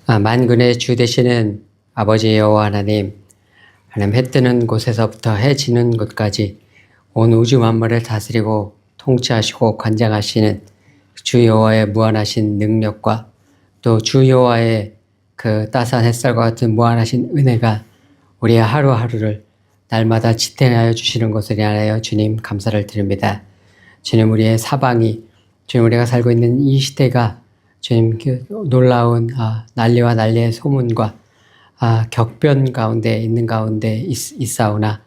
만군의 주 되시는 아버지 여호와 하나님 해 뜨는 곳에서부터 해 지는 곳까지 온 우주 만물을 다스리고 통치하시고 관장하시는 주 여호와의 무한하신 능력과 또 주 여호와의 그 따스한 햇살과 같은 무한하신 은혜가 우리의 하루하루를 날마다 지탱하여 주시는 것을 인하여 주님 감사를 드립니다. 주님, 우리의 사방이, 주님, 우리가 살고 있는 이 시대가 주님 그 놀라운 난리와 난리의 소문과 격변 가운데 있는 가운데 있사오나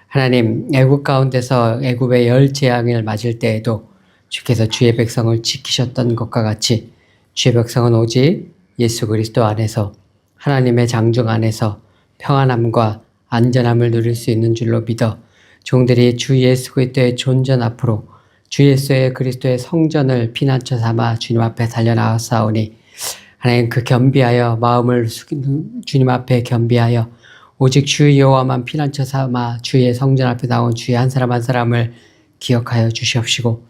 하나님, 애굽 가운데서 애굽의 열 재앙을 맞을 때에도 주께서 주의 백성을 지키셨던 것과 같이 주의 백성은 오직 예수 그리스도 안에서 하나님의 장중 안에서 평안함과 안전함을 누릴 수 있는 줄로 믿어 종들이 주 예수 그리스도의 존전 앞으로 주 예수의 그리스도의 성전을 피난처 삼아 주님 앞에 달려나왔사오니 하나님, 그 겸비하여 마음을 주님 앞에 겸비하여 오직 주 여호와만 피난처 삼아 주의 성전 앞에 나온 주의 한 사람 한 사람을 기억하여 주시옵시고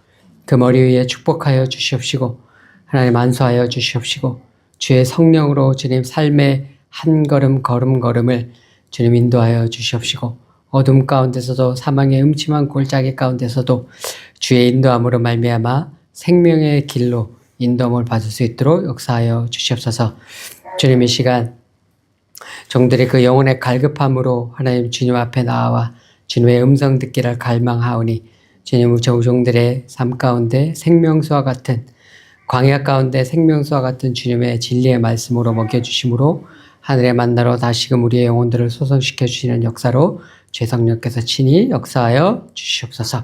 그 머리 위에 축복하여 주시옵시고 하나님 안수하여 주시옵시고 주의 성령으로 주님 삶의 한 걸음 걸음을 주님 인도하여 주시옵시고 어둠 가운데서도 사망의 음침한 골짜기 가운데서도 주의 인도함으로 말미암아 생명의 길로 인도함을 받을 수 있도록 역사하여 주시옵소서. 주님, 이 시간 종들이 그 영혼의 갈급함으로 하나님 주님 앞에 나와 주님의 음성 듣기를 갈망하오니 주님, 저 종들의 삶 가운데 생명수와 같은 광야 가운데 생명수와 같은 주님의 진리의 말씀으로 먹여주심으로 하늘의 만나로 다시금 우리의 영혼들을 소성시켜 주시는 역사로 주의 성령께서 친히 역사하여 주시옵소서.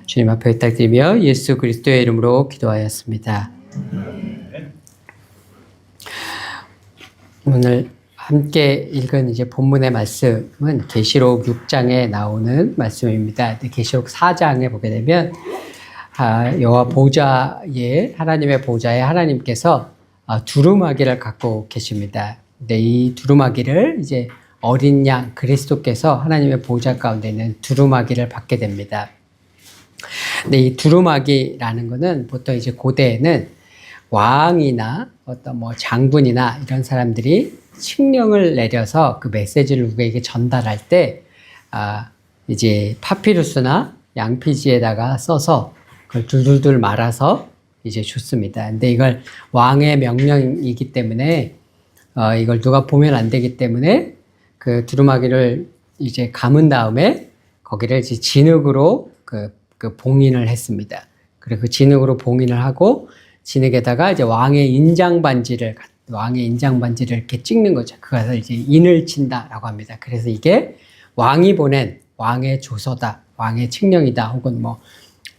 주님 앞에 부탁드리며 예수 그리스도의 이름으로 기도하였습니다. 오늘 함께 읽은 이제 본문의 말씀은 계시록 6장에 나오는 말씀입니다. 계시록 4장에 보게 되면 여호와 보좌에 하나님의 보좌에 하나님께서 두루마기를 갖고 계십니다. 근데 이 두루마기를 이제 어린 양 그리스도께서 하나님의 보좌 가운데 있는 두루마기를 받게 됩니다. 근데 이 두루마기라는 거는 보통 이제 고대에는 왕이나 어떤 장군이나 이런 사람들이 칙령을 내려서 그 메시지를 누구에게 전달할 때 이제 파피루스나 양피지에다가 써서 그걸 둘둘둘 말아서 이제 줬습니다. 근데 이걸 왕의 명령이기 때문에 이걸 누가 보면 안 되기 때문에 그 두루마기를 이제 감은 다음에 거기를 이제 진흙으로 그 봉인을 했습니다. 그리고 그 진흙으로 봉인을 하고 진흙에다가 이제 왕의 인장 반지를 이렇게 찍는 거죠. 그것을 이제 인을 친다라고 합니다. 그래서 이게 왕이 보낸 왕의 조서다, 왕의 칙령이다, 혹은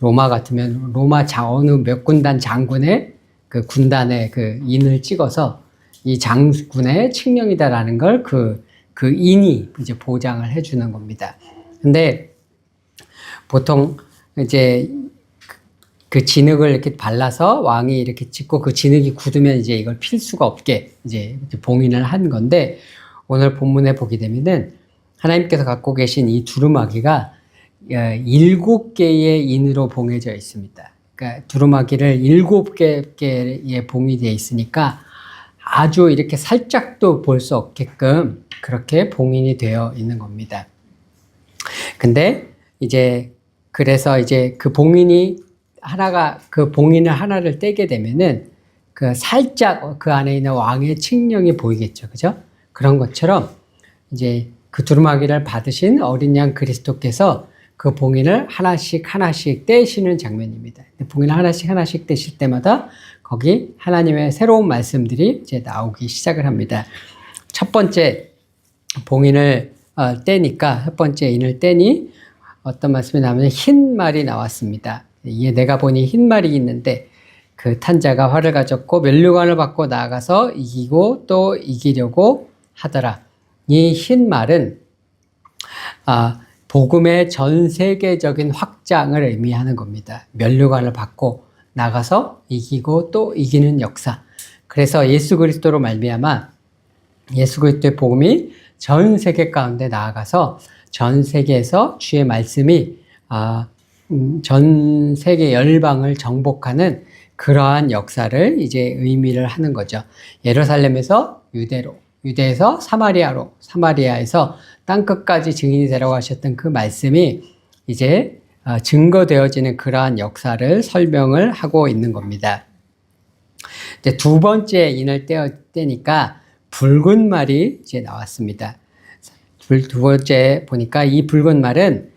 로마 같으면 로마 어느 몇 군단 장군의 그 군단의 그 인을 찍어서 이 장군의 칙령이다라는 걸 그 인이 이제 보장을 해주는 겁니다. 근데 보통 이제 그 진흙을 이렇게 발라서 왕이 이렇게 찍고 그 진흙이 굳으면 이제 이걸 필 수가 없게 이제 봉인을 한 건데 오늘 본문에 보게 되면은 하나님께서 갖고 계신 이 두루마기가 7개의 인으로 봉해져 있습니다. 그러니까 두루마기를 7개의 봉이 되어 있으니까 아주 이렇게 살짝도 볼 수 없게끔 그렇게 봉인이 되어 있는 겁니다. 근데 그래서 이제 그 봉인을 하나를 떼게 되면은 그 살짝 그 안에 있는 왕의 칙령이 보이겠죠. 그죠? 그런 것처럼 이제 그 두루마기를 받으신 어린 양 그리스도께서 그 봉인을 하나씩 떼시는 장면입니다. 봉인을 하나씩 떼실 때마다 거기 하나님의 새로운 말씀들이 이제 나오기 시작을 합니다. 첫 번째 봉인을 떼니까, 첫 번째 인을 떼니 어떤 말씀이 나오면 흰 말이 나왔습니다. 이에 내가 보니 흰 말이 있는데 그 탄자가 활을 가졌고 면류관을 받고 나아가서 이기고 또 이기려고 하더라. 이 흰 말은 복음의 전 세계적인 확장을 의미하는 겁니다. 면류관을 받고 나가서 이기고 또 이기는 역사. 그래서 예수 그리스도로 말미암아 예수 그리스도의 복음이 전 세계 가운데 나아가서 전 세계에서 주의 말씀이 전 세계 열방을 정복하는 그러한 역사를 이제 의미를 하는 거죠. 예루살렘에서 유대로, 유대에서 사마리아로, 사마리아에서 땅끝까지 증인이 되라고 하셨던 그 말씀이 이제 증거되어지는 그러한 역사를 설명을 하고 있는 겁니다. 이제 두 번째 인을 떼니까 붉은 말이 이제 나왔습니다. 두 번째 보니까 이 붉은 말은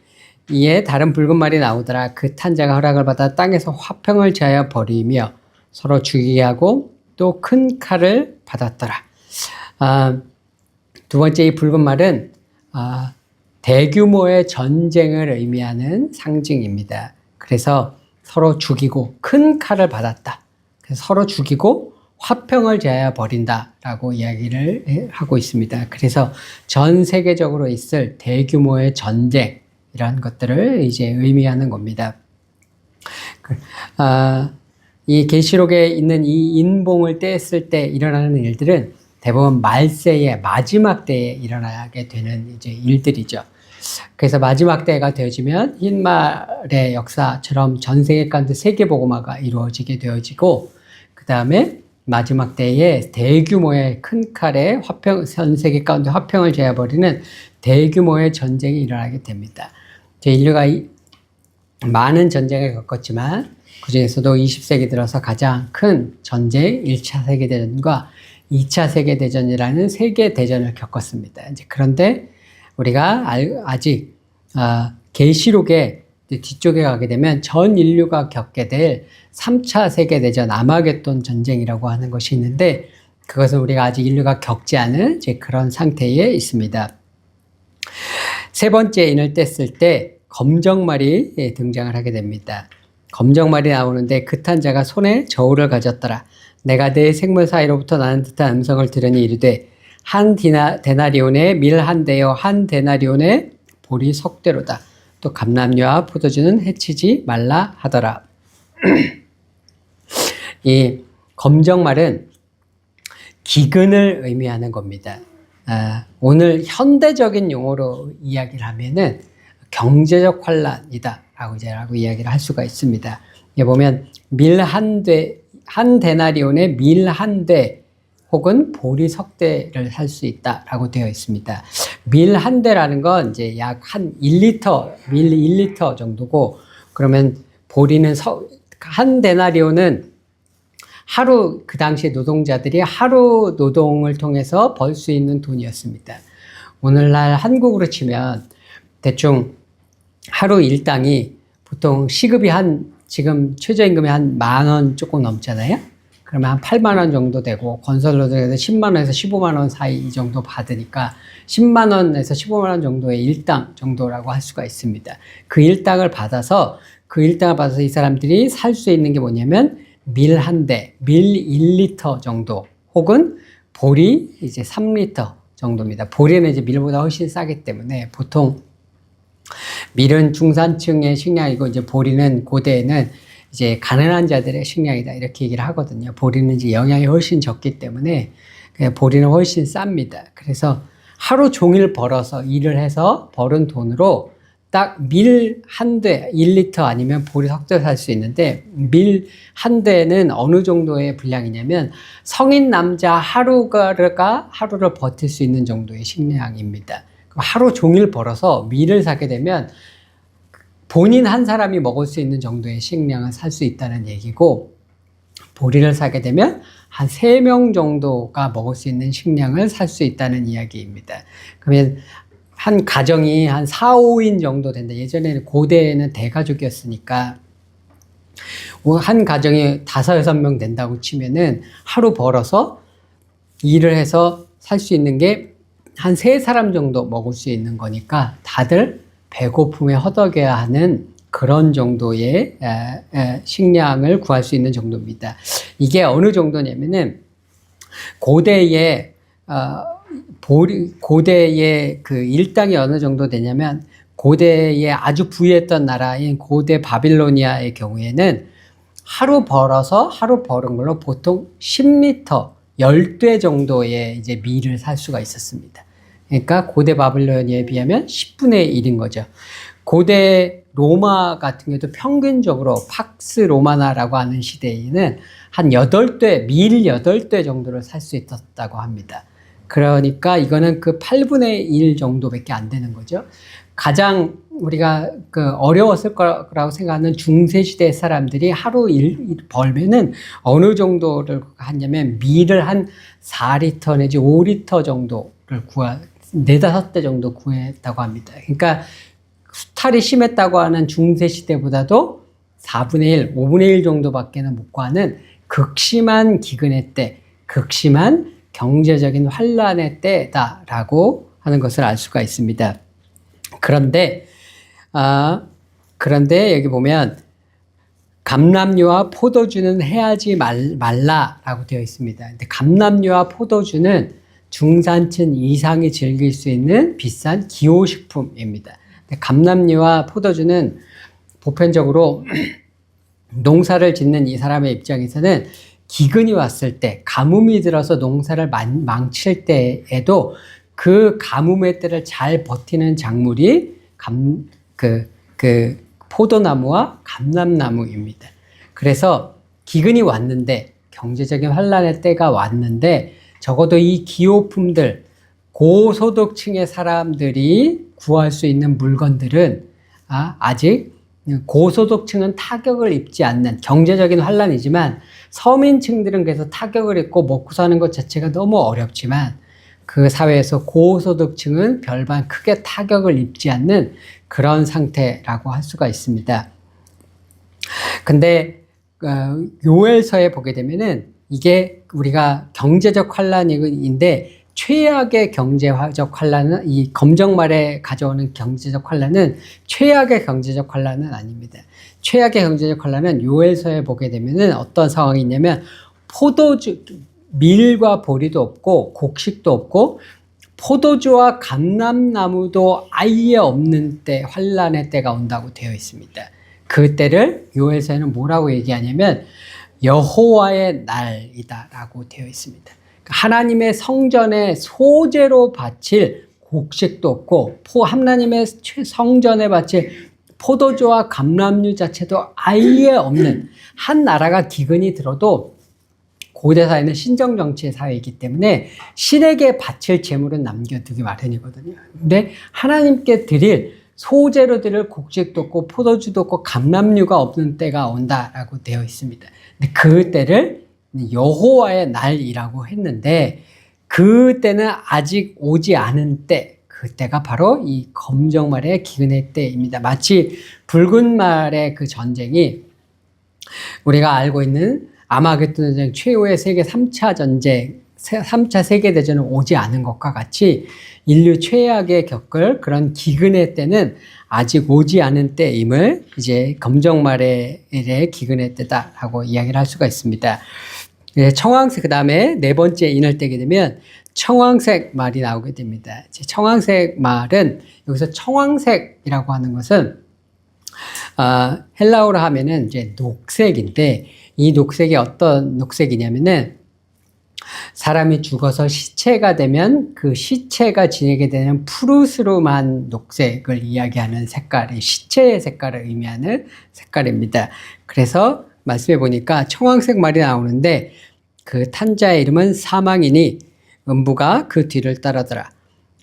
이에 다른 붉은 말이 나오더라. 그 탄자가 허락을 받아 땅에서 화평을 제하여 버리며 서로 죽이게 하고 또 큰 칼을 받았더라. 두 번째 이 붉은 말은 대규모의 전쟁을 의미하는 상징입니다. 그래서 서로 죽이고 큰 칼을 받았다. 그래서 서로 죽이고 화평을 제하여 버린다라고 이야기를 하고 있습니다. 그래서 전 세계적으로 있을 대규모의 전쟁 이런 것들을 이제 의미하는 겁니다. 이 계시록에 있는 이 인봉을 떼었을 때 일어나는 일들은 대부분 말세의 마지막 때에 일어나게 되는 이제 일들이죠. 그래서 마지막 때가 되어지면 흰말의 역사처럼 전 세계 가운데 세계복음화가 이루어지게 되어지고, 그 다음에 마지막 때에 대규모의 큰 칼에 전 세계 가운데 화평을 제해버리는 대규모의 전쟁이 일어나게 됩니다. 인류가 많은 전쟁을 겪었지만 그 중에서도 20세기 들어서 가장 큰 전쟁 1차 세계대전과 2차 세계대전이라는 세계대전을 겪었습니다. 이제 그런데 우리가 아직 계시록의 뒤쪽에 가게 되면 전 인류가 겪게 될 3차 세계대전 아마겟돈 전쟁이라고 하는 것이 있는데, 그것은 우리가 아직 인류가 겪지 않은 이제 그런 상태에 있습니다. 세 번째 인을 뗐을 때 검정말이 등장을 하게 됩니다. 검정말이 나오는데 그 탄자가 손에 저울을 가졌더라. 내가 내 생물 사이로부터 나는 듯한 음성을 들으니 이르되 한 데나리온의 밀 한 대요 한 데나리온의 보리 석대로다. 또 감람류와 포도주는 해치지 말라 하더라. 이 검정말은 기근을 의미하는 겁니다. 오늘 현대적인 용어로 이야기를 하면은 경제적 환란이다라고 이야기를 할 수가 있습니다. 여기 보면 밀 한 데나리온에 밀 한 대 혹은 보리 석 대를 살 수 있다라고 되어 있습니다. 밀 한 대라는 건 이제 약 한 1리터, 밀 1리터 정도고, 그러면 보리는 한 데나리온은 하루, 그 당시 노동자들이 하루 노동을 통해서 벌 수 있는 돈이었습니다. 오늘날 한국으로 치면 대충 하루 일당이 보통 시급이 지금 최저임금이 한 10,000원 조금 넘잖아요. 그러면 한 80,000원 정도 되고, 건설노동에서 10만원에서 15만원 사이 이 정도 받으니까 10만원에서 15만원 정도의 일당 정도라고 할 수가 있습니다. 그 일당을 받아서 이 사람들이 살 수 있는 게 뭐냐면 밀 한 대, 밀 1리터 정도, 혹은 보리 이제 3리터 정도입니다. 보리는 이제 밀보다 훨씬 싸기 때문에 보통 밀은 중산층의 식량이고, 이제 보리는 고대에는 이제 가난한 자들의 식량이다 이렇게 얘기를 하거든요. 보리는 이제 영양이 훨씬 적기 때문에 보리는 훨씬 쌉니다. 그래서 하루 종일 벌어서 일을 해서 벌은 돈으로 딱 밀 한 대, 1리터 아니면 보리 석 대 살 수 있는데, 밀 한 대는 어느 정도의 분량이냐면 성인 남자 하루를 버틸 수 있는 정도의 식량입니다. 하루 종일 벌어서 밀을 사게 되면 본인 한 사람이 먹을 수 있는 정도의 식량을 살 수 있다는 얘기고, 보리를 사게 되면 한 3명 정도가 먹을 수 있는 식량을 살 수 있다는 이야기입니다. 그러면 한 가정이 한 4, 5인 정도 된다. 예전에는 고대에는 대가족이었으니까 한 가정이 5, 6명 된다고 치면은 하루 벌어서 일을 해서 살 수 있는 게 한 3사람 정도 먹을 수 있는 거니까 다들 배고픔에 허덕여야 하는 그런 정도의 식량을 구할 수 있는 정도입니다. 이게 어느 정도냐면은 고대의 그 일당이 어느 정도 되냐면, 고대에 아주 부유했던 나라인 고대 바빌로니아의 경우에는 하루 벌은 걸로 보통 10리터, 10대 정도의 이제 밀을 살 수가 있었습니다. 그러니까 고대 바빌로니아에 비하면 10분의 1인 거죠. 고대 로마 같은 경우도 평균적으로 팍스 로마나라고 하는 시대에는 한 8대, 밀 8대 정도를 살 수 있었다고 합니다. 그러니까 이거는 그 8분의 1 정도밖에 안 되는 거죠. 가장 우리가 어려웠을 거라고 생각하는 중세시대 사람들이 하루 일 벌면은 어느 정도를 하냐면 밀을 한 4리터 내지 5리터 정도를 4-5대 정도 구했다고 합니다. 그러니까 수탈이 심했다고 하는 중세시대보다도 4분의 1, 5분의 1 정도밖에는 못 구하는 극심한 기근의 때, 극심한 경제적인 환란의 때다라고 하는 것을 알 수가 있습니다. 그런데 여기 보면 감람류와 포도주는 해하지 말라라고 되어 있습니다. 근데 감람류와 포도주는 중산층 이상이 즐길 수 있는 비싼 기호식품입니다. 감람류와 포도주는 보편적으로 농사를 짓는 이 사람의 입장에서는 기근이 왔을 때, 가뭄이 들어서 농사를 망칠 때에도 그 가뭄의 때를 잘 버티는 작물이 포도나무와 감람나무입니다. 그래서 기근이 왔는데, 경제적인 환란의 때가 왔는데, 적어도 이 기호품들, 고소득층의 사람들이 구할 수 있는 물건들은 아직 고소득층은 타격을 입지 않는, 경제적인 환란이지만 서민층들은 그래서 타격을 입고 먹고 사는 것 자체가 너무 어렵지만 그 사회에서 고소득층은 별반 크게 타격을 입지 않는 그런 상태라고 할 수가 있습니다. 근데 요엘서에 보게 되면은 이게 우리가 경제적 환란인데, 최악의 경제적 환란은, 이 검정말에 가져오는 경제적 환란은 최악의 경제적 환란은 아닙니다. 최악의 경제적 환란은 요엘서에 보게 되면은 어떤 상황이 있냐면, 밀과 보리도 없고 곡식도 없고 포도주와 감람나무도 아예 없는 때, 환란의 때가 온다고 되어 있습니다. 그 때를 요엘서에는 뭐라고 얘기하냐면 여호와의 날이다라고 되어 있습니다. 하나님의 성전에 소재로 바칠 곡식도 없고, 하나님의 성전에 바칠 포도주와 감람류 자체도 아예 없는, 한 나라가 기근이 들어도 고대사회는 신정정치의 사회이기 때문에 신에게 바칠 재물은 남겨두기 마련이거든요. 근데 하나님께 드릴, 소재로 드릴 곡식도 없고 포도주도 없고 감람류가 없는 때가 온다라고 되어 있습니다. 근데 그 때를 여호와의 날이라고 했는데, 그 때는 아직 오지 않은 때, 그 때가 바로 이 검정말의 기근의 때입니다. 마치 붉은 말의 그 전쟁이 우리가 알고 있는 아마겟돈 전쟁, 최후의 세계 3차 전쟁, 3차 세계대전은 오지 않은 것과 같이 인류 최악의 겪을 그런 기근의 때는 아직 오지 않은 때임을 이제 검정말의 기근의 때다라고 이야기를 할 수가 있습니다. 청황색, 그 다음에 네 번째 인을 떼게 되면 청황색 말이 나오게 됩니다. 청황색 말은, 여기서 청황색이라고 하는 것은 헬라어로 하면은 이제 녹색인데, 이 녹색이 어떤 녹색이냐면은 사람이 죽어서 시체가 되면 그 시체가 지내게 되는 푸르스름한 녹색을 이야기하는 색깔이, 시체의 색깔을 의미하는 색깔입니다. 그래서 말씀해 보니까 청황색 말이 나오는데, 그 탄자의 이름은 사망이니 음부가 그 뒤를 따르더라.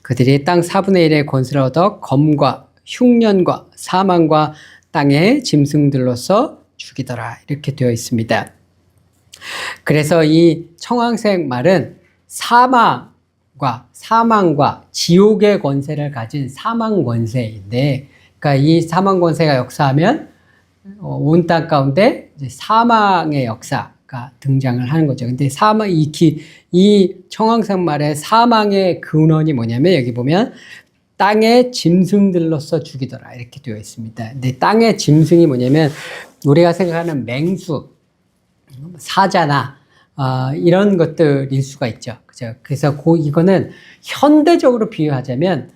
그들이 땅 4분의 1의 권세를 얻어 검과 흉년과 사망과 땅의 짐승들로서 죽이더라. 이렇게 되어 있습니다. 그래서 이 청황색 말은 사망과 지옥의 권세를 가진 사망 권세인데, 그러니까 이 사망 권세가 역사하면 온 땅 가운데 이제 사망의 역사가 등장을 하는 거죠. 근데 이 청황색 말의 사망의 근원이 뭐냐면, 여기 보면 땅의 짐승들로서 죽이더라 이렇게 되어 있습니다. 근데 땅의 짐승이 뭐냐면 우리가 생각하는 맹수, 사자나 이런 것들일 수가 있죠. 그죠? 그래서 이거는 현대적으로 비유하자면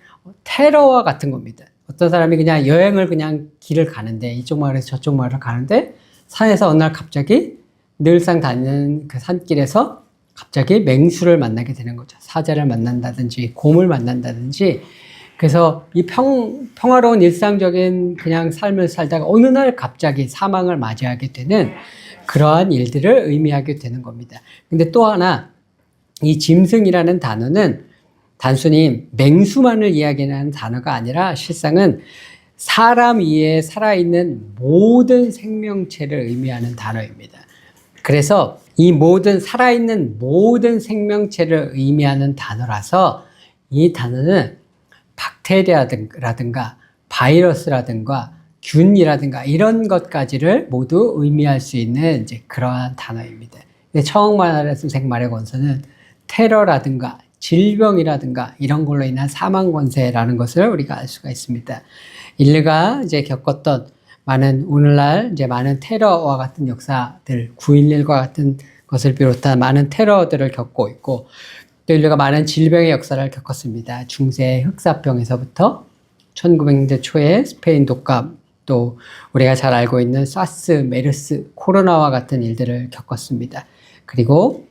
테러와 같은 겁니다. 어떤 사람이 그냥 여행을 그냥 길을 가는데, 이쪽 마을에서 저쪽 마을을 가는데, 산에서 어느 날 갑자기 늘상 다니는 그 산길에서 갑자기 맹수를 만나게 되는 거죠. 사자를 만난다든지 곰을 만난다든지 그래서 이 평화로운 일상적인 그냥 삶을 살다가 어느 날 갑자기 사망을 맞이하게 되는 그러한 일들을 의미하게 되는 겁니다. 근데 또 하나, 이 짐승이라는 단어는 단순히 맹수만을 이야기하는 단어가 아니라 실상은 사람 위에 살아있는 모든 생명체를 의미하는 단어입니다. 그래서 이 모든 살아있는 모든 생명체를 의미하는 단어라서 이 단어는 박테리아라든가 바이러스라든가 균이라든가 이런 것까지를 모두 의미할 수 있는 이제 그러한 단어입니다. 청억만화 선생말의 권서는 테러라든가 질병이라든가 이런 걸로 인한 사망 권세라는 것을 우리가 알 수가 있습니다. 인류가 이제 겪었던 오늘날 이제 많은 테러와 같은 역사들, 9.11과 같은 것을 비롯한 많은 테러들을 겪고 있고, 또 인류가 많은 질병의 역사를 겪었습니다. 중세 흑사병에서부터 1900년대 초에 스페인 독감, 또 우리가 잘 알고 있는 사스, 메르스, 코로나와 같은 일들을 겪었습니다. 그리고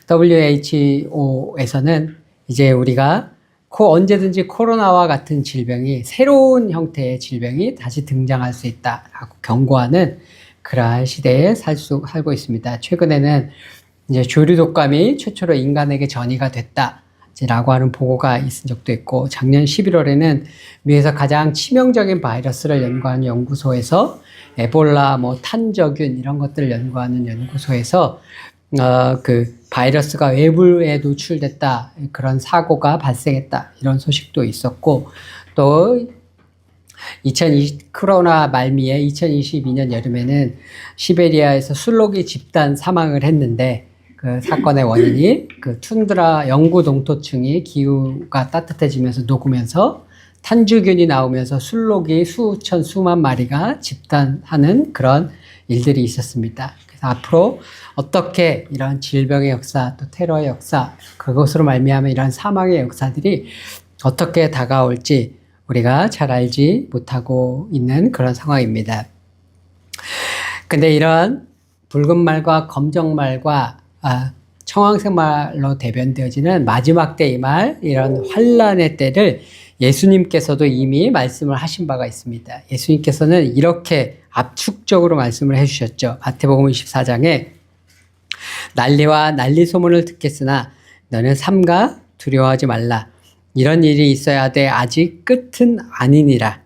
WHO에서는 이제 우리가 언제든지 코로나와 같은 질병이, 새로운 형태의 질병이 다시 등장할 수 있다라고 경고하는 그러한 시대에 살고 있습니다. 최근에는 이제 조류독감이 최초로 인간에게 전이가 됐다라고 하는 보고가 있은 적도 있고, 작년 11월에는 미국에서 가장 치명적인 바이러스를 연구하는 연구소에서 에볼라, 탄저균 이런 것들을 연구하는 연구소에서 그 바이러스가 외부에 노출됐다, 그런 사고가 발생했다, 이런 소식도 있었고, 또 코로나 말미에 2022년 여름에는 시베리아에서 술록이 집단 사망을 했는데, 그 사건의 원인이 그 툰드라 영구 동토층이 기후가 따뜻해지면서 녹으면서 탄주균이 나오면서 술록이 수만 마리가 집단하는 그런 일들이 있었습니다. 그래서 앞으로 어떻게 이런 질병의 역사, 또 테러의 역사, 그것으로 말미암아 이런 사망의 역사들이 어떻게 다가올지 우리가 잘 알지 못하고 있는 그런 상황입니다. 근데 이런 붉은 말과 검정 말과 청황색 말로 대변되어지는 마지막 때의 말, 이런 환란의 때를 예수님께서도 이미 말씀을 하신 바가 있습니다. 예수님께서는 이렇게 압축적으로 말씀을 해주셨죠. 마태복음 24장에 난리와 난리 소문을 듣겠으나 너는 삼가 두려워하지 말라. 이런 일이 있어야 돼. 아직 끝은 아니니라.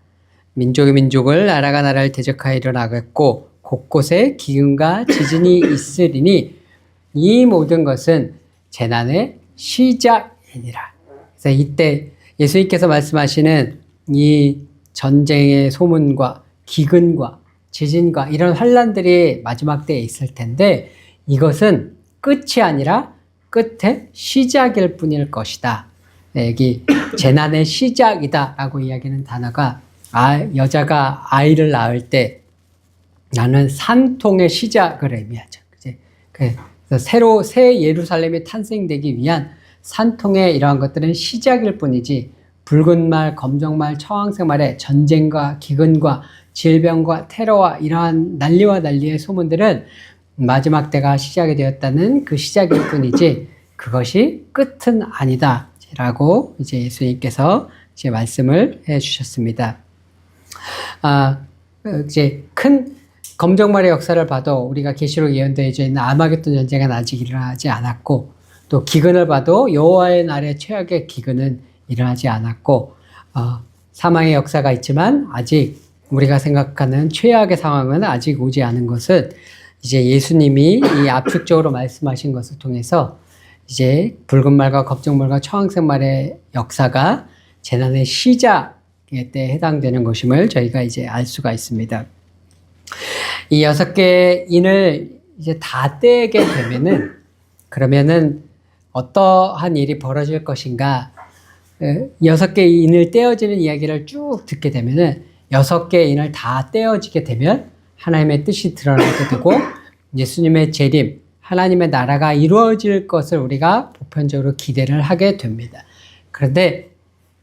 민족이 민족을, 나라가 나라를 대적하여 일어나겠고 곳곳에 기근과 지진이 있으리니 이 모든 것은 재난의 시작이니라. 그래서 이때 예수님께서 말씀하시는 이 전쟁의 소문과 기근과 지진과 이런 환란들이 마지막 때에 있을 텐데, 이것은 끝이 아니라 끝의 시작일 뿐일 것이다. 여기 재난의 시작이다 라고 이야기하는 단어가, 여자가 아이를 낳을 때 나는 산통의 시작을 의미하죠. 그래서 새 예루살렘이 탄생되기 위한 산통의 이러한 것들은 시작일 뿐이지, 붉은 말, 검정 말, 청황색 말의 전쟁과 기근과 질병과 테러와 이러한 난리와 난리의 소문들은 마지막 때가 시작이 되었다는 그 시작일 뿐이지 그것이 끝은 아니다 라고 이제 예수님께서 이제 말씀을 해 주셨습니다. 이제 큰 검정말의 역사를 봐도 우리가 계시록 예언되어져 있는 아마겟돈 전쟁은 아직 일어나지 않았고, 또 기근을 봐도 여호와의 날의 최악의 기근은 일어나지 않았고, 사망의 역사가 있지만 아직 우리가 생각하는 최악의 상황은 아직 오지 않은 것은, 이제 예수님이 이 압축적으로 말씀하신 것을 통해서 이제 붉은 말과 검정 말과 청황색 말의 역사가 재난의 시작에 때 해당되는 것임을 저희가 이제 알 수가 있습니다. 이 6개의 인을 이제 다 떼게 되면은, 그러면은 어떠한 일이 벌어질 것인가? 6개의 인을 떼어지는 이야기를 쭉 듣게 되면은, 6개의 인을 다 떼어지게 되면 하나님의 뜻이 드러나게 되고, 예수님의 재림, 하나님의 나라가 이루어질 것을 우리가 보편적으로 기대를 하게 됩니다. 그런데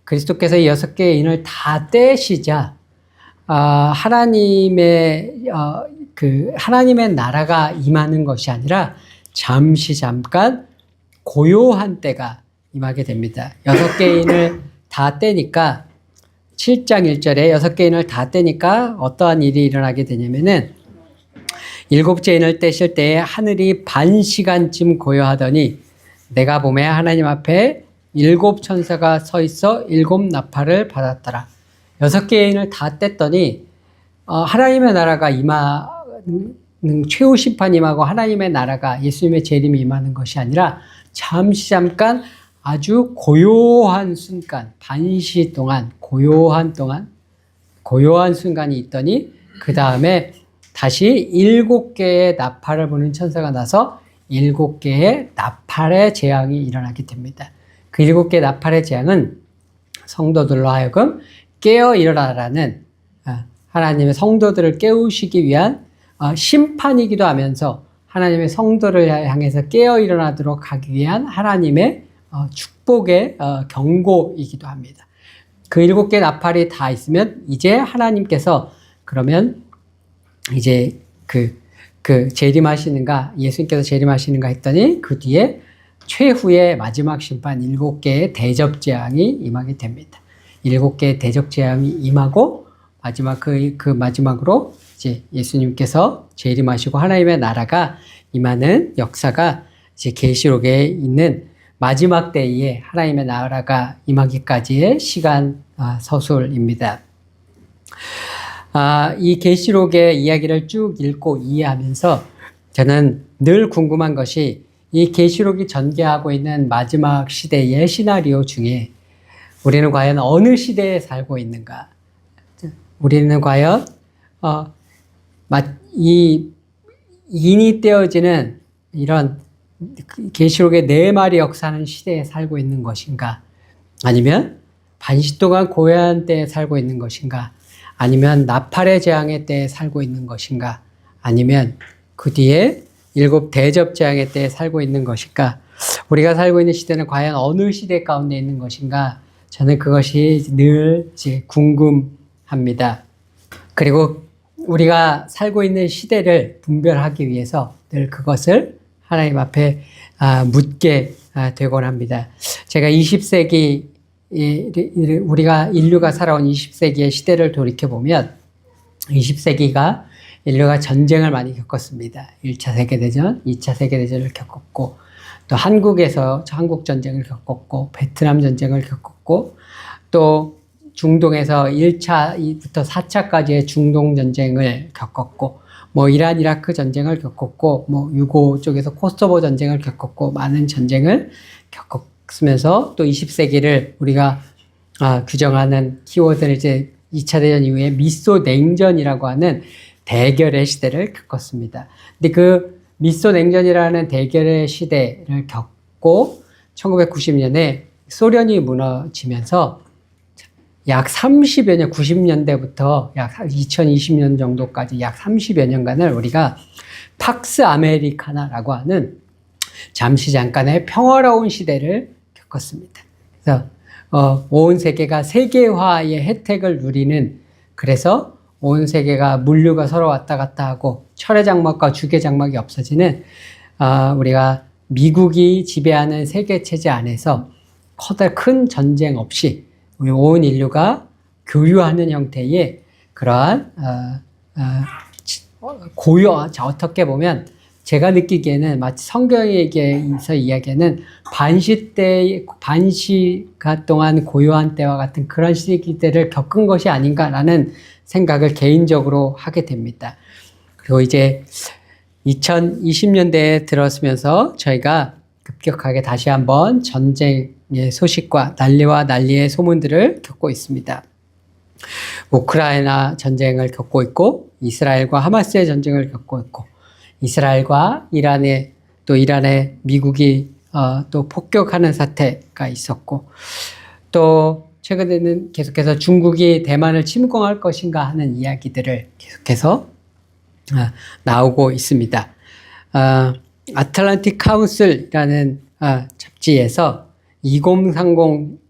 그리스도께서 이 6개의 인을 다 떼시자 하나님의 나라가 임하는 것이 아니라 잠깐 고요한 때가 임하게 됩니다. 6개의 인을 다 떼니까 7장 1절에 6개 인을 다 떼니까 어떠한 일이 일어나게 되냐면은 7째 인을 떼실 때에 하늘이 반 시간쯤 고요하더니 내가 보매 하나님 앞에 7 천사가 서 있어 7 나팔을 받았더라. 6개의 인을 다 뗐더니 하나님의 나라가 최후 심판이 임하고 하나님의 나라가 예수님의 재림이 임하는 것이 아니라 잠깐 아주 고요한 순간, 반시 동안 고요한 순간이 있더니 그 다음에 다시 7개의 나팔을 부는 천사가 나서 7개의 나팔의 재앙이 일어나게 됩니다. 그 7개의 나팔의 재앙은 성도들로 하여금 깨어 일어나라는 하나님의 성도들을 깨우시기 위한 심판이기도 하면서 하나님의 성도를 향해서 깨어 일어나도록 하기 위한 하나님의 축복의 경고이기도 합니다. 그 7개 나팔이 다 있으면 이제 하나님께서 그러면 이제 재림하시는가, 예수님께서 재림하시는가 했더니 그 뒤에 최후의 마지막 심판 7개의 대접 재앙이 임하게 됩니다. 7개의 대접 재앙이 임하고 그 마지막으로 이제 예수님께서 재림하시고 하나님의 나라가 임하는 역사가 이제 계시록에 있는 마지막 때에 하나님의 나라가 임하기까지의 시간 서술입니다. 이 계시록의 이야기를 쭉 읽고 이해하면서 저는 늘 궁금한 것이 이 계시록이 전개하고 있는 마지막 시대의 시나리오 중에 우리는 과연 어느 시대에 살고 있는가? 우리는 과연 이 인이 떼어지는 이런 계시록의 4마리 역사하는 시대에 살고 있는 것인가? 아니면 반시 동안 고요한 때에 살고 있는 것인가? 아니면 나팔의 재앙의 때에 살고 있는 것인가? 아니면 그 뒤에 7 대접 재앙의 때에 살고 있는 것인가? 우리가 살고 있는 시대는 과연 어느 시대 가운데 있는 것인가? 저는 그것이 늘 이제 궁금합니다. 그리고 우리가 살고 있는 시대를 분별하기 위해서 늘 그것을 하나님 앞에 묻게 되곤 합니다. 제가 20세기 우리가 인류가 살아온 20세기의 시대를 돌이켜보면 20세기가 인류가 전쟁을 많이 겪었습니다. 1차 세계대전, 2차 세계대전을 겪었고 또 한국에서 한국 전쟁을 겪었고 베트남 전쟁을 겪었고 또 중동에서 1차부터 4차까지의 중동 전쟁을 겪었고 뭐 이란 이라크 전쟁을 겪었고 뭐 유고 쪽에서 코소보 전쟁을 겪었고 많은 전쟁을 겪었으면서 또 20세기를 우리가 규정하는 키워드를 이제 2차 대전 이후에 미소 냉전이라고 하는 대결의 시대를 겪었습니다. 근데 그 미소 냉전이라는 대결의 시대를 겪고 1990년에 소련이 무너지면서 약 30여 년, 90년대부터 약 2020년 정도까지 약 30여 년간을 우리가 팍스 아메리카나라고 하는 잠깐의 평화로운 시대를 겪었습니다. 그래서 온 세계가 세계화의 혜택을 누리는, 그래서 온 세계가 물류가 서로 왔다 갔다 하고 철의 장막과 주계 장막이 없어지는 우리가 미국이 지배하는 세계 체제 안에서 큰 전쟁 없이 우리 온 인류가 교류하는 형태의 그러한 어떻게 보면 제가 느끼기에는 마치 성경에서 이야기하는 반시가 동안 고요한 때와 같은 그런 시기들을 겪은 것이 아닌가라는 생각을 개인적으로 하게 됩니다. 그리고 이제 2020년대에 들어서면서 저희가 급격하게 다시 한번 전쟁의 소식과 난리의 소문들을 겪고 있습니다. 우크라이나 전쟁을 겪고 있고 이스라엘과 하마스의 전쟁을 겪고 있고 이스라엘과 이란에 미국이 또 폭격하는 사태가 있었고 또 최근에는 계속해서 중국이 대만을 침공할 것인가 하는 이야기들을 계속해서 나오고 있습니다. 아틀란틱 카운슬이라는 잡지에서 2030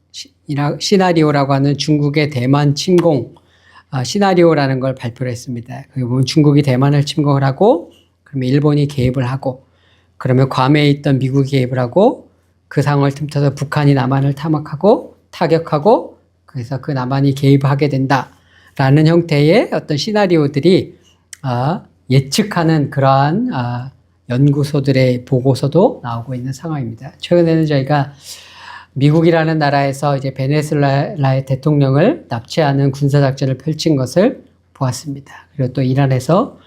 시나리오라고 하는 중국의 대만 침공 시나리오라는 걸 발표를 했습니다. 거기 보면 중국이 대만을 침공을 하고 그러면 일본이 개입을 하고 그러면 괌에 있던 미국이 개입을 하고 그 상황을 틈타서 북한이 남한을 타격하고 그래서 그 남한이 개입하게 된다라는 형태의 어떤 시나리오들이 예측하는 그러한 연구소들의 보고서도 나오고 있는 상황입니다. 최근에는 저희가 미국이라는 나라에서 이제 베네수엘라의 대통령을 납치하는 군사작전을 펼친 것을 보았습니다. 그리고 또 이란에서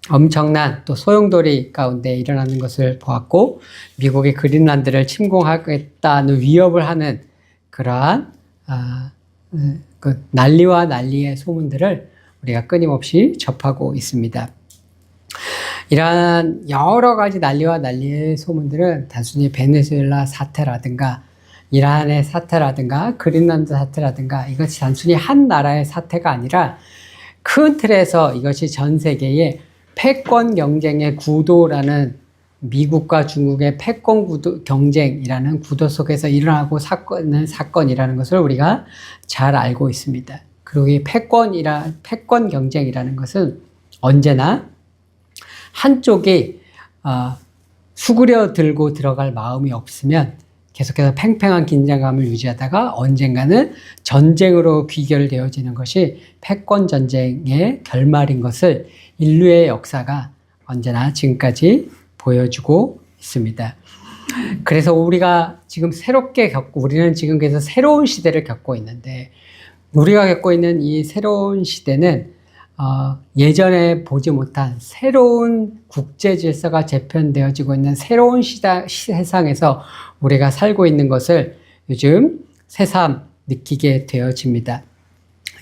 엄청난 또 소용돌이 가운데 일어나는 것을 보았고, 미국이 그린란드를 침공하겠다는 위협을 하는 그러한 그 난리와 난리의 소문들을 우리가 끊임없이 접하고 있습니다. 이러한 여러 가지 난리와 난리의 소문들은 단순히 베네수엘라 사태라든가 이란의 사태라든가 그린란드 사태라든가 이것이 단순히 한 나라의 사태가 아니라 큰 틀에서 이것이 전 세계의 패권 경쟁의 구도라는, 미국과 중국의 패권 구도, 경쟁이라는 구도 속에서 일어나고 사건이라는 것을 우리가 잘 알고 있습니다. 그리고 이 패권 경쟁이라는 것은 언제나 한쪽이 수그려 들고 들어갈 마음이 없으면 계속해서 팽팽한 긴장감을 유지하다가 언젠가는 전쟁으로 귀결되어지는 것이 패권 전쟁의 결말인 것을 인류의 역사가 언제나 지금까지 보여주고 있습니다. 그래서 우리가 지금 우리는 지금 그래서 새로운 시대를 겪고 있는데, 우리가 겪고 있는 이 새로운 시대는 예전에 보지 못한 새로운 국제 질서가 재편되어지고 있는 새로운 세상에서 우리가 살고 있는 것을 요즘 새삼 느끼게 되어집니다.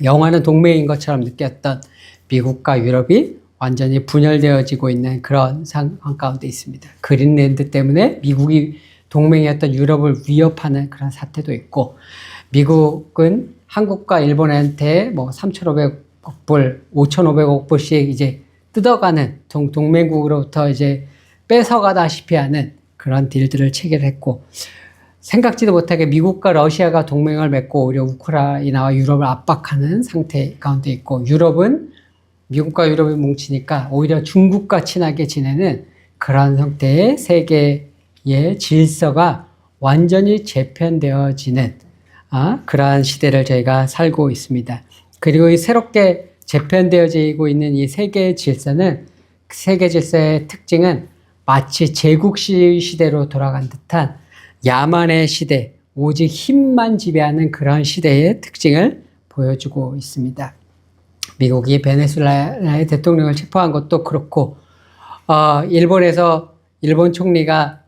영화는 동맹인 것처럼 느꼈던 미국과 유럽이 완전히 분열되어지고 있는 그런 상황 가운데 있습니다. 그린랜드 때문에 미국이 동맹이었던 유럽을 위협하는 그런 사태도 있고, 미국은 한국과 일본한테 뭐 3,500억 불, 5,500억 불씩 이제 뜯어가는 동맹국으로부터 이제 뺏어가다시피 하는 그런 딜들을 체결했고, 생각지도 못하게 미국과 러시아가 동맹을 맺고 오히려 우크라이나와 유럽을 압박하는 상태 가운데 있고, 미국과 유럽이 뭉치니까 오히려 중국과 친하게 지내는 그런 형태의 세계의 질서가 완전히 재편되어지는 그러한 시대를 저희가 살고 있습니다. 그리고 이 새롭게 재편되어지고 있는 이 세계 질서의 특징은 마치 제국시 시대로 돌아간 듯한 야만의 시대, 오직 힘만 지배하는 그런 시대의 특징을 보여주고 있습니다. 미국이 베네수엘라의 대통령을 체포한 것도 그렇고, 일본 총리가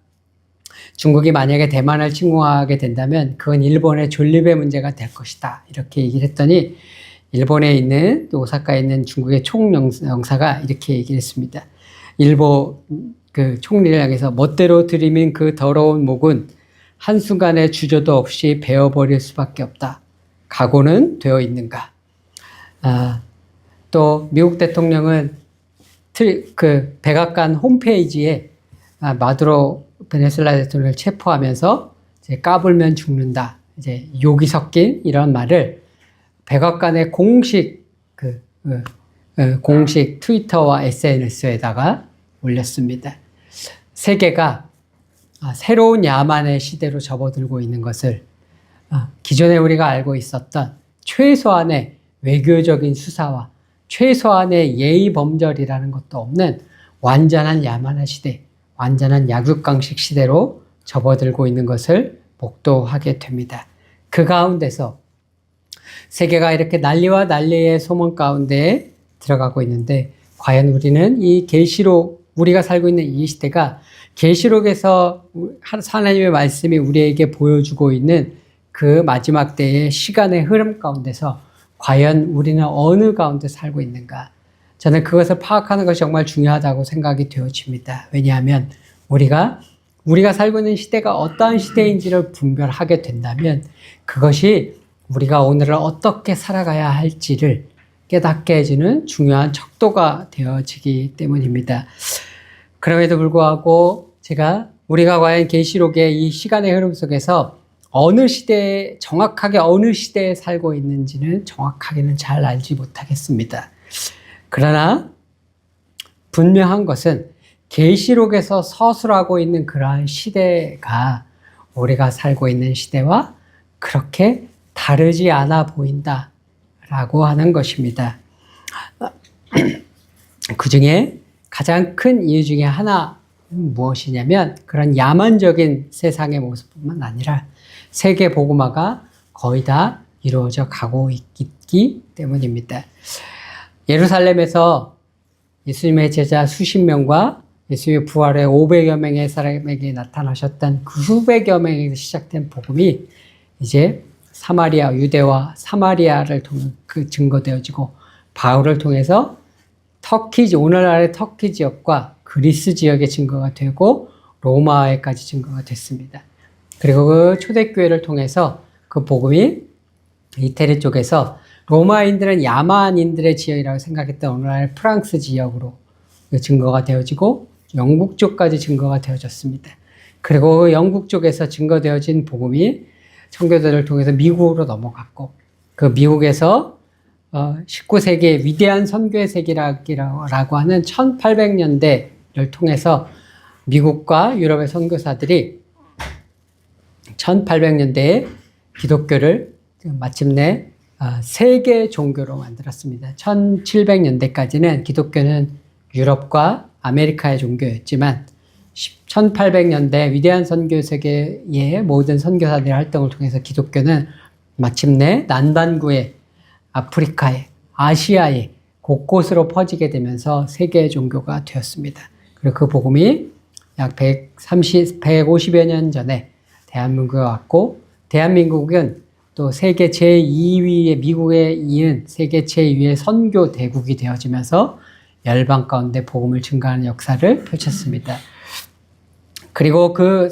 중국이 만약에 대만을 침공하게 된다면 그건 일본의 존립의 문제가 될 것이다, 이렇게 얘기를 했더니, 일본에 있는, 오사카에 있는 중국의 총영사가 이렇게 얘기를 했습니다. 일본 그 총리를 향해서 멋대로 들이민 그 더러운 목은 한순간의 주저도 없이 베어버릴 수밖에 없다. 각오는 되어 있는가? 또 미국 대통령은 그 백악관 홈페이지에 마두로 베네수엘라 대통령을 체포하면서 이제 까불면 죽는다, 이제 욕이 섞인 이런 말을 백악관의 공식 트위터와 SNS에다가 올렸습니다. 세계가 새로운 야만의 시대로 접어들고 있는 것을, 기존에 우리가 알고 있었던 최소한의 외교적인 수사와 최소한의 예의 범절이라는 것도 없는 완전한 야만의 시대, 완전한 약육강식 시대로 접어들고 있는 것을 목도하게 됩니다. 그 가운데서 세계가 이렇게 난리와 난리의 소문 가운데 들어가고 있는데, 과연 우리는 이 우리가 살고 있는 이 시대가 계시록에서 하나님의 말씀이 우리에게 보여주고 있는 그 마지막 때의 시간의 흐름 가운데서 과연 우리는 어느 가운데 살고 있는가? 저는 그것을 파악하는 것이 정말 중요하다고 생각이 되어집니다. 왜냐하면 우리가 살고 있는 시대가 어떠한 시대인지를 분별하게 된다면 그것이 우리가 오늘을 어떻게 살아가야 할지를 깨닫게 해주는 중요한 척도가 되어지기 때문입니다. 그럼에도 불구하고 우리가 과연 계시록의 이 시간의 흐름 속에서 정확하게 어느 시대에 살고 있는지는 정확하게는 잘 알지 못하겠습니다. 그러나 분명한 것은 계시록에서 서술하고 있는 그러한 시대가 우리가 살고 있는 시대와 그렇게 다르지 않아 보인다 라고 하는 것입니다. 그 중에 가장 큰 이유 중에 하나는 무엇이냐면 그런 야만적인 세상의 모습뿐만 아니라 세계 복음화가 거의 다 이루어져 가고 있기 때문입니다. 예루살렘에서 예수님의 제자 수십 명과 예수님의 부활에 500여 명의 사람에게 나타나셨던 그 수백여 명에서 시작된 복음이 이제 사마리아, 유대와 사마리아를 통해 그 증거되어지고 바울을 통해서 터키, 오늘날의 터키 지역과 그리스 지역의 증거가 되고 로마에까지 증거가 됐습니다. 그리고 그 초대교회를 통해서 그 복음이 이태리 쪽에서 로마인들은 야만인들의 지역이라고 생각했던 오늘날 프랑스 지역으로 증거가 되어지고 영국 쪽까지 증거가 되어졌습니다. 그리고 영국 쪽에서 증거되어진 복음이 청교도를 통해서 미국으로 넘어갔고 그 미국에서 19세기의 위대한 선교의 세기라고 하는 1800년대를 통해서 미국과 유럽의 선교사들이 1800년대에 기독교를 마침내 세계 종교로 만들었습니다. 1700년대까지는 기독교는 유럽과 아메리카의 종교였지만 1800년대 위대한 선교 세계의 모든 선교사들의 활동을 통해서 기독교는 마침내 남반구에 아프리카에 아시아에 곳곳으로 퍼지게 되면서 세계 종교가 되었습니다. 그리고 그 복음이 약 150여 년 전에 대한민국에 왔고 대한민국은 또 세계 제2위의 미국에 이은 세계 제2위의 선교 대국이 되어지면서 열방 가운데 복음을 증가하는 역사를 펼쳤습니다. 그리고 그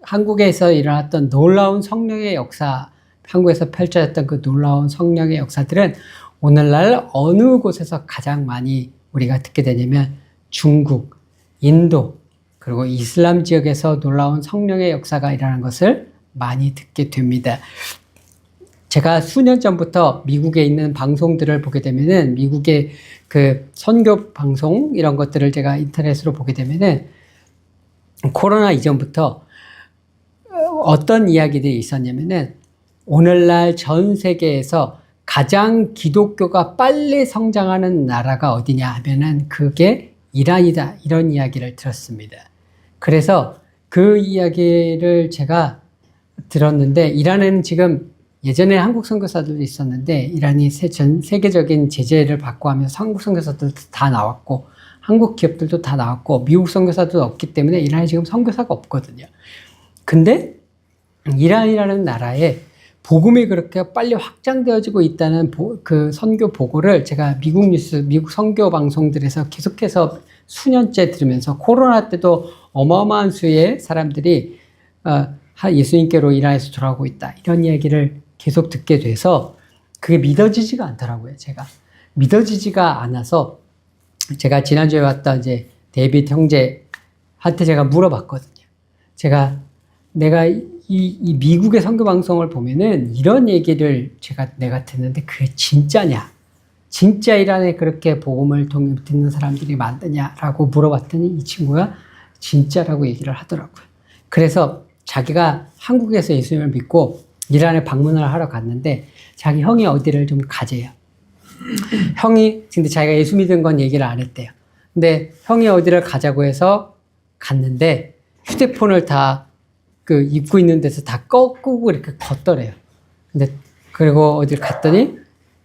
한국에서 일어났던 놀라운 성령의 역사, 한국에서 펼쳐졌던 그 놀라운 성령의 역사들은 오늘날 어느 곳에서 가장 많이 우리가 듣게 되냐면 중국, 인도, 그리고 이슬람 지역에서 놀라운 성령의 역사가 일어나는 것을 많이 듣게 됩니다. 제가 수년 전부터 미국에 있는 방송들을 보게 되면은 미국의 그 선교 방송 이런 것들을 제가 인터넷으로 보게 되면은 코로나 이전부터 어떤 이야기들이 있었냐면은 오늘날 전 세계에서 가장 기독교가 빨리 성장하는 나라가 어디냐 하면은 그게 이란이다. 이런 이야기를 들었습니다. 그래서 그 이야기를 제가 들었는데 이란에는 지금 예전에 한국 선교사들도 있었는데 이란이 전 세계적인 제재를 받고 하면서 한국 선교사들도 다 나왔고 한국 기업들도 다 나왔고 미국 선교사도 없기 때문에 이란에 지금 선교사가 없거든요. 근데 이란이라는 나라에 복음이 그렇게 빨리 확장되어지고 있다는 그 선교 보고를 제가 미국 뉴스, 미국 선교 방송들에서 계속해서 수년째 들으면서 코로나 때도 어마어마한 수의 사람들이 예수님께로 이란에서 돌아오고 있다. 이런 얘기를 계속 듣게 돼서 그게 믿어지지가 않더라고요. 제가 믿어지지가 않아서 제가 지난주에 왔던 이제 데이빗 형제한테 제가 물어봤거든요. 내가 이 미국의 선교 방송을 보면은 이런 얘기를 내가 듣는데 그게 진짜냐? 진짜 이란에 그렇게 복음을 듣는 사람들이 많느냐라고 물어봤더니 이 친구가 진짜라고 얘기를 하더라고요. 그래서 자기가 한국에서 예수님을 믿고 이란에 방문을 하러 갔는데 자기 형이 어디를 좀 가재요. 근데 자기가 예수 믿은 건 얘기를 안 했대요. 근데 형이 어디를 가자고 해서 갔는데 휴대폰을 다 그 입고 있는 데서 다 끄고 이렇게 걷더래요. 근데 그리고 어딜 갔더니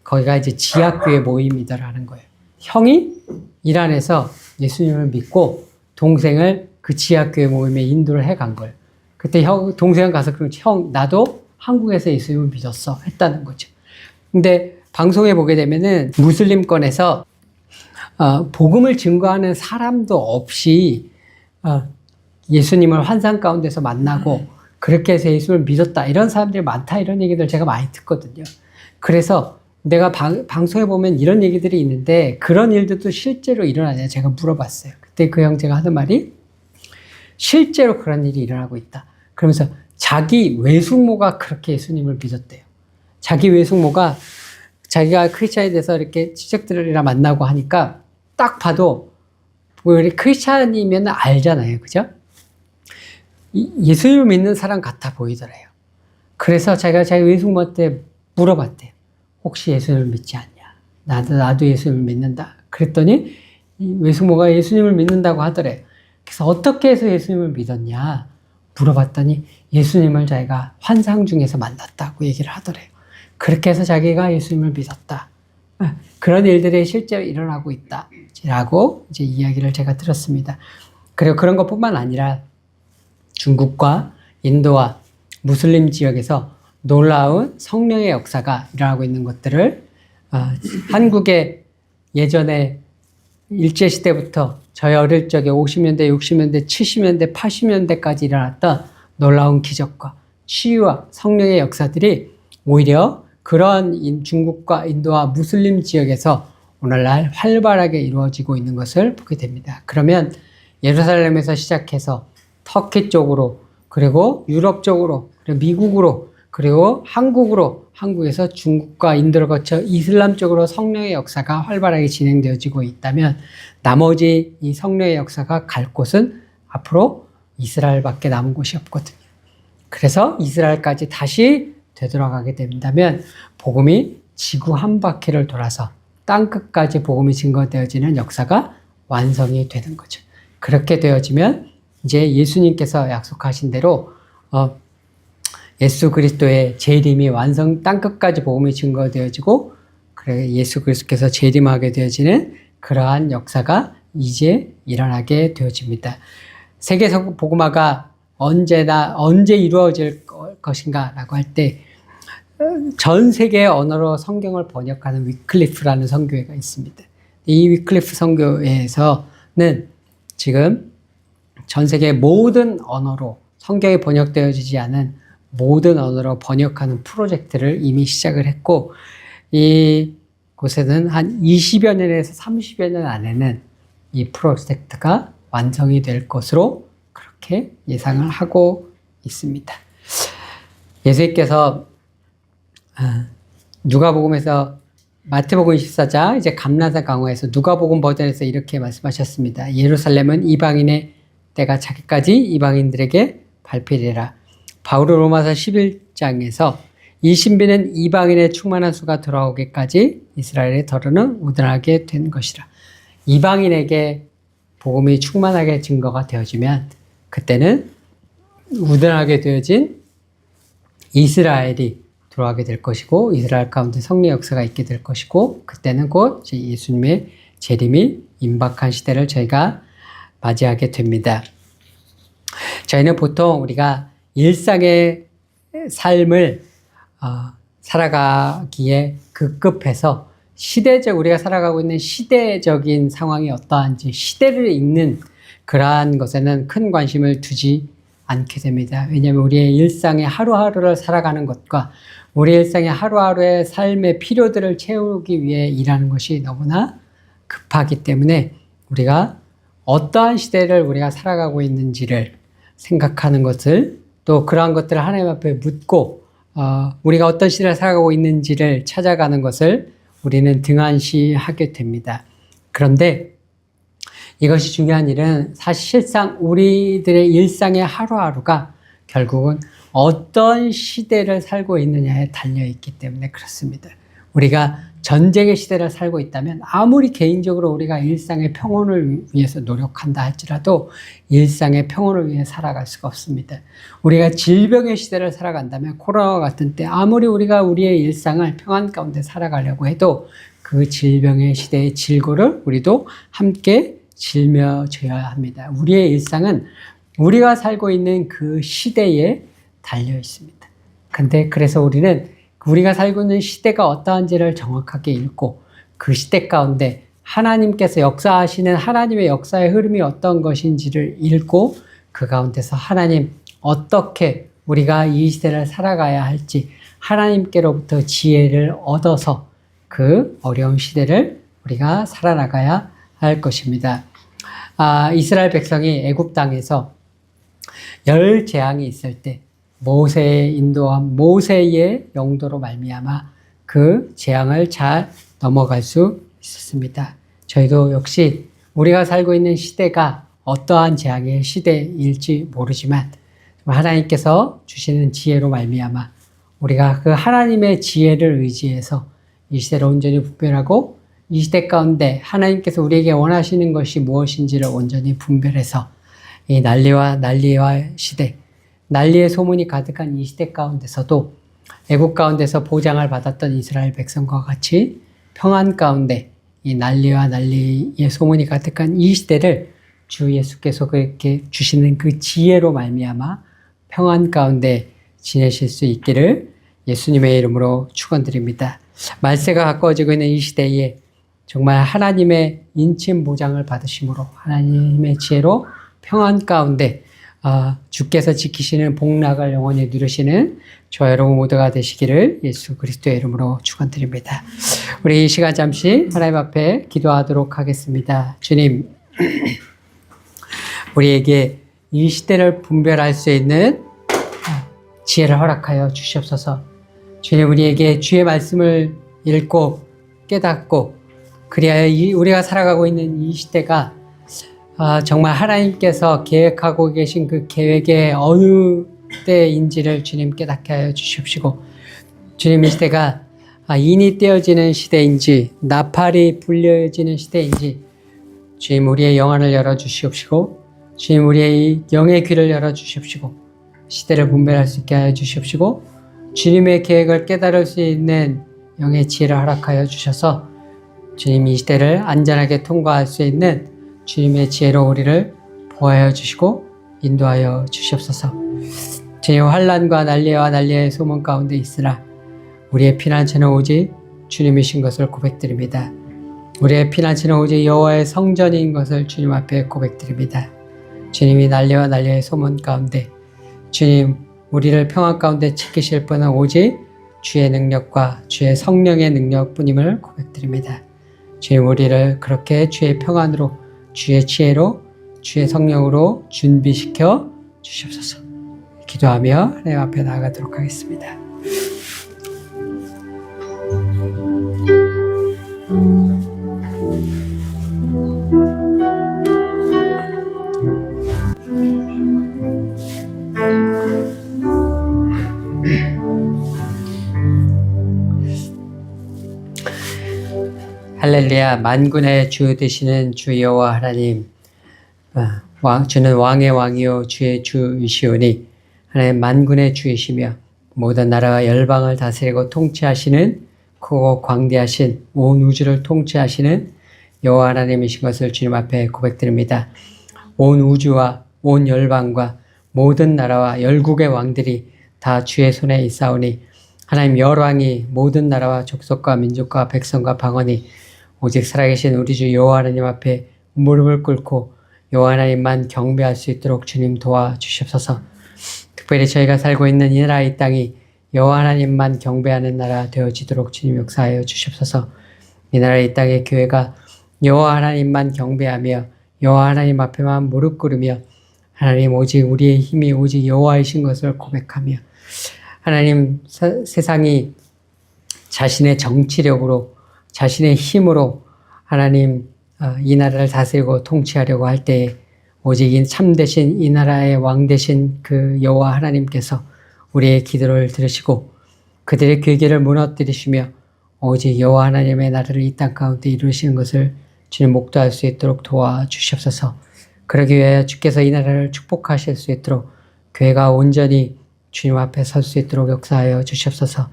거기가 이제 지하교회 모임이더라는 거예요. 형이 이란에서 예수님을 믿고 동생을 그 지하교회 모임에 인도를 해 간 거예요. 그때 동생은 가서 나도 한국에서 예수님을 믿었어 했다는 거죠. 근데 방송에 보게 되면은 무슬림권에서 복음을 증거하는 사람도 없이 예수님을 환상 가운데서 만나고 그렇게 해서 예수를 믿었다 이런 사람들이 많다 이런 얘기들 제가 많이 듣거든요. 그래서 내가 방송에 보면 이런 얘기들이 있는데 그런 일들도 실제로 일어나냐 제가 물어봤어요. 그때 그 형제가 하는 말이 실제로 그런 일이 일어나고 있다. 그러면서 자기 외숙모가 그렇게 예수님을 믿었대요. 자기 외숙모가 자기가 크리스찬이 돼서 이렇게 친척들이랑 만나고 하니까 딱 봐도 우리 크리스찬이면 알잖아요. 그죠? 예수님을 믿는 사람 같아 보이더래요. 그래서 자기가 자기 외숙모한테 물어봤대요. 혹시 예수님을 믿지 않냐? 나도 예수님을 믿는다. 그랬더니 외숙모가 예수님을 믿는다고 하더래요. 그래서 어떻게 해서 예수님을 믿었냐 물어봤더니 예수님을 자기가 환상 중에서 만났다고 얘기를 하더래요. 그렇게 해서 자기가 예수님을 믿었다. 그런 일들이 실제로 일어나고 있다라고 이제 이야기를 제가 들었습니다. 그리고 그런 것뿐만 아니라 중국과 인도와 무슬림 지역에서 놀라운 성령의 역사가 일어나고 있는 것들을 한국의 예전에 일제시대부터 저희 어릴 적에 50년대, 60년대, 70년대, 80년대까지 일어났던 놀라운 기적과 치유와 성령의 역사들이 오히려 그런 중국과 인도와 무슬림 지역에서 오늘날 활발하게 이루어지고 있는 것을 보게 됩니다. 그러면 예루살렘에서 시작해서 터키 쪽으로, 그리고 유럽 쪽으로, 그리고 미국으로, 그리고 한국에서 중국과 인도를 거쳐 이슬람 쪽으로 성령의 역사가 활발하게 진행되어지고 있다면 나머지 이 성령의 역사가 갈 곳은 앞으로 이스라엘밖에 남은 곳이 없거든요. 그래서 이스라엘까지 다시 되돌아가게 된다면 복음이 지구 한 바퀴를 돌아서 땅끝까지 복음이 증거되어지는 역사가 완성이 되는 거죠. 그렇게 되어지면 이제 예수님께서 약속하신 대로 예수 그리스도의 재림이 땅끝까지 복음이 증거되어지고, 그래 예수 그리스도께서 재림하게 되어지는 그러한 역사가 이제 일어나게 되어집니다. 세계 복음화가 언제 이루어질 것인가라고 할 때 전 세계의 언어로 성경을 번역하는 위클리프라는 선교회가 있습니다. 이 위클리프 선교회에서는 지금 전 세계 모든 언어로 성경이 번역되어지지 않은 모든 언어로 번역하는 프로젝트를 이미 시작을 했고, 이 곳에는 한 20여 년에서 30여 년 안에는 이 프로젝트가 완성이 될 것으로 그렇게 예상을 하고 있습니다. 예수님께서 누가복음에서 마태복음 24장 이제 감람산 강화에서 누가복음 버전에서 이렇게 말씀하셨습니다. 예루살렘은 이방인의 때가 차기까지 이방인들에게 발필이라. 바울은 로마서 11장에서 이 신비는 이방인의 충만한 수가 돌아오기까지 이스라엘의 더러는 우둔하게 된 것이라. 이방인에게 복음이 충만하게 증거가 되어지면 그때는 우둔하게 되어진 이스라엘이 돌아가게 될 것이고, 이스라엘 가운데 성령 역사가 있게 될 것이고, 그때는 곧 예수님의 재림이 임박한 시대를 저희가 맞이하게 됩니다. 저희는 보통 우리가 일상의 삶을 살아가기에 급급해서 우리가 살아가고 있는 시대적인 상황이 어떠한지 시대를 읽는 그러한 것에는 큰 관심을 두지 않게 됩니다. 왜냐하면 우리의 일상의 하루하루를 살아가는 것과 우리 일상의 하루하루의 삶의 필요들을 채우기 위해 일하는 것이 너무나 급하기 때문에 우리가 어떠한 시대를 우리가 살아가고 있는지를 생각하는 것을, 또 그러한 것들을 하나님 앞에 묻고 우리가 어떤 시대를 살아가고 있는지를 찾아가는 것을 우리는 등한시하게 됩니다. 그런데 이것이 중요한 일은 사실상 우리들의 일상의 하루하루가 결국은 어떤 시대를 살고 있느냐에 달려있기 때문에 그렇습니다. 우리가 전쟁의 시대를 살고 있다면 아무리 개인적으로 우리가 일상의 평온을 위해서 노력한다 할지라도 일상의 평온을 위해 살아갈 수가 없습니다. 우리가 질병의 시대를 살아간다면 코로나와 같은 때 아무리 우리가 우리의 일상을 평안 가운데 살아가려고 해도 그 질병의 시대의 질고를 우리도 함께 짊어져야 합니다. 우리의 일상은 우리가 살고 있는 그 시대에 달려 있습니다. 근데 그래서 우리는 우리가 살고 있는 시대가 어떠한지를 정확하게 읽고 그 시대 가운데 하나님께서 역사하시는 하나님의 역사의 흐름이 어떤 것인지를 읽고 그 가운데서 하나님 어떻게 우리가 이 시대를 살아가야 할지 하나님께로부터 지혜를 얻어서 그 어려운 시대를 우리가 살아나가야 할 것입니다. 이스라엘 백성이 애굽 땅에서 열 재앙이 있을 때 모세의 인도함, 모세의 영도로 말미암아 그 재앙을 잘 넘어갈 수 있었습니다. 저희도 역시 우리가 살고 있는 시대가 어떠한 재앙의 시대일지 모르지만 하나님께서 주시는 지혜로 말미암아 우리가 그 하나님의 지혜를 의지해서 이 시대를 온전히 분별하고 이 시대 가운데 하나님께서 우리에게 원하시는 것이 무엇인지를 온전히 분별해서 이 난리와 시대, 난리의 소문이 가득한 이 시대 가운데서도 애국 가운데서 보장을 받았던 이스라엘 백성과 같이 평안 가운데 이 난리의 소문이 가득한 이 시대를 주 예수께서 그렇게 주시는 그 지혜로 말미암아 평안 가운데 지내실 수 있기를 예수님의 이름으로 축원드립니다. 말세가 가까워지고 있는 이 시대에 정말 하나님의 인침 보장을 받으심으로 하나님의 지혜로 평안 가운데 주께서 지키시는 복락을 영원히 누리시는 저와 여러분 모두가 되시기를 예수 그리스도의 이름으로 축원드립니다. 우리 이 시간 잠시 하나님 앞에 기도하도록 하겠습니다. 주님, 우리에게 이 시대를 분별할 수 있는 지혜를 허락하여 주시옵소서. 주님, 우리에게 주의 말씀을 읽고 깨닫고 그리하여 우리가 살아가고 있는 이 시대가 정말 하나님께서 계획하고 계신 그 계획의 어느 때인지를 주님 깨닫게 하여 주십시고, 주님, 이 시대가 인이 떼어지는 시대인지 나팔이 불려지는 시대인지 주님, 우리의 영안을 열어주시옵시고, 주님, 우리의 영의 귀를 열어주시옵시고, 시대를 분별할 수 있게 하여 주시옵시고, 주님의 계획을 깨달을 수 있는 영의 지혜를 허락하여 주셔서 주님, 이 시대를 안전하게 통과할 수 있는 주님의 지혜로 우리를 보호하여 주시고 인도하여 주시옵소서. 주님, 환난과 난리의 소문 가운데 있으나 우리의 피난처는 오직 주님이신 것을 고백드립니다. 우리의 피난처는 오직 여호와의 성전인 것을 주님 앞에 고백드립니다. 주님이 난리의 소문 가운데 주님, 우리를 평안 가운데 지키실 분은 오직 주의 능력과 주의 성령의 능력뿐임을 고백드립니다. 주님, 우리를 그렇게 주의 평안으로, 주의 지혜로, 주의 성령으로 준비시켜 주시옵소서. 기도하며 하나님 앞에 나아가도록 하겠습니다. 할렐루야. 만군의 주 되시는 주 여호와 하나님, 주는 왕의 왕이요 주의 주이시오니 하나님 만군의 주이시며 모든 나라와 열방을 다스리고 통치하시는 크고 광대하신 온 우주를 통치하시는 여호와 하나님이신 것을 주님 앞에 고백드립니다. 온 우주와 온 열방과 모든 나라와 열국의 왕들이 다 주의 손에 있사오니 하나님 열왕이 모든 나라와 족속과 민족과 백성과 방언이 오직 살아계신 우리 주 여호와 하나님 앞에 무릎을 꿇고 여호와 하나님만 경배할 수 있도록 주님 도와주시옵소서. 특별히 저희가 살고 있는 이 나라 이 땅이 여호와 하나님만 경배하는 나라 되어지도록 주님 역사하여 주시옵소서. 이 나라 이 땅의 교회가 여호와 하나님만 경배하며 여호와 하나님 앞에만 무릎 꿇으며 하나님 오직 우리의 힘이 오직 여호와이신 것을 고백하며 하나님 세상이 자신의 정치력으로 자신의 힘으로 하나님 이 나라를 다스리고 통치하려고 할 때에 오직 참되신 이 나라의 왕 되신 그 여호와 하나님께서 우리의 기도를 들으시고 그들의 괴계를 무너뜨리시며 오직 여호와 하나님의 나라를 이 땅 가운데 이루시는 것을 주님 목도할 수 있도록 도와주시옵소서. 그러기 위하여 주께서 이 나라를 축복하실 수 있도록 교회가 온전히 주님 앞에 설 수 있도록 역사하여 주시옵소서.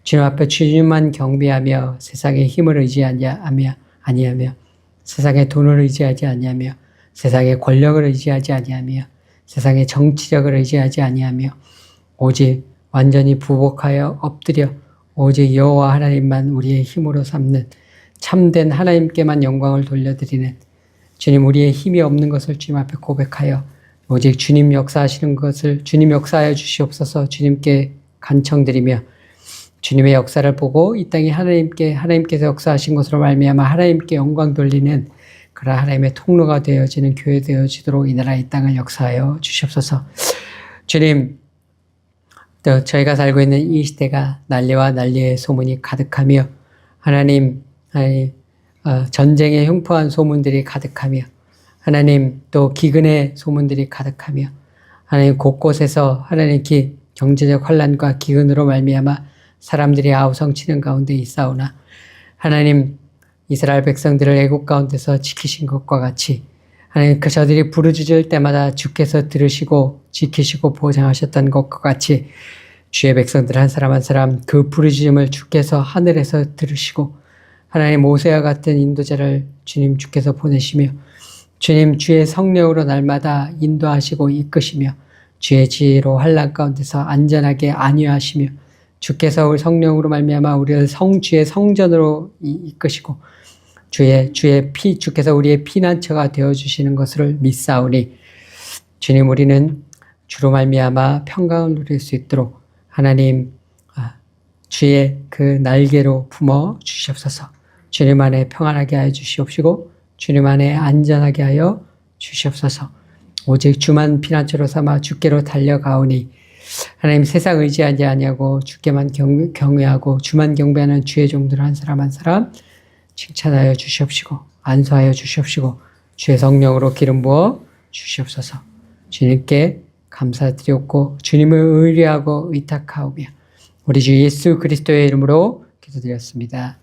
주님 앞에 주님만 경배하며 세상의 힘을 의지하지 아니하며 세상의 돈을 의지하지 아니하며 세상의 권력을 의지하지 아니하며 세상의 정치력을 의지하지 아니하며 오직 완전히 부복하여 엎드려 오직 여호와 하나님만 우리의 힘으로 삼는 참된 하나님께만 영광을 돌려드리는 주님, 우리의 힘이 없는 것을 주님 앞에 고백하여 오직 주님 역사하시는 것을 주님 역사하여 주시옵소서. 주님께 간청드리며 주님의 역사를 보고 이 땅에 하나님께서 역사하신 것으로 말미암아 하나님께 영광 돌리는 그런 하나님의 통로가 되어지는 교회 되어지도록 이 나라 이 땅을 역사하여 주시옵소서. 주님, 또 저희가 살고 있는 이 시대가 난리의 소문이 가득하며 하나님 전쟁의 흉포한 소문들이 가득하며 하나님 또 기근의 소문들이 가득하며 하나님 곳곳에서 하나님 경제적 환난과 기근으로 말미암아 사람들이 아우성치는 가운데 있사오나 하나님 이스라엘 백성들을 애국 가운데서 지키신 것과 같이 하나님 저들이 부르짖을 때마다 주께서 들으시고 지키시고 보장하셨던 것과 같이 주의 백성들 한 사람 한 사람 그 부르짖음을 주께서 하늘에서 들으시고 하나님 모세와 같은 인도자를 주님 주께서 보내시며 주님 주의 성령으로 날마다 인도하시고 이끄시며 주의 지혜로 환난 가운데서 안전하게 안위하시며 주께서 우리 성령으로 말미암아 우리를 주의 성전으로 이끄시고 주께서 우리의 피난처가 되어 주시는 것을 믿사오니 주님 우리는 주로 말미암아 평강을 누릴 수 있도록 하나님 주의 그 날개로 품어 주시옵소서. 주님 안에 평안하게 하여 주시옵시고 주님 안에 안전하게 하여 주시옵소서. 오직 주만 피난처로 삼아 주께로 달려가오니 하나님 세상 의지하지 아니하고 주께만 경외하고 주만 경배하는 주의 종들 한 사람 한 사람 칭찬하여 주시옵시고 안수하여 주시옵시고 주의 성령으로 기름 부어 주시옵소서. 주님께 감사드리옵고 주님을 의뢰하고 의탁하오며 우리 주 예수 그리스도의 이름으로 기도드렸습니다.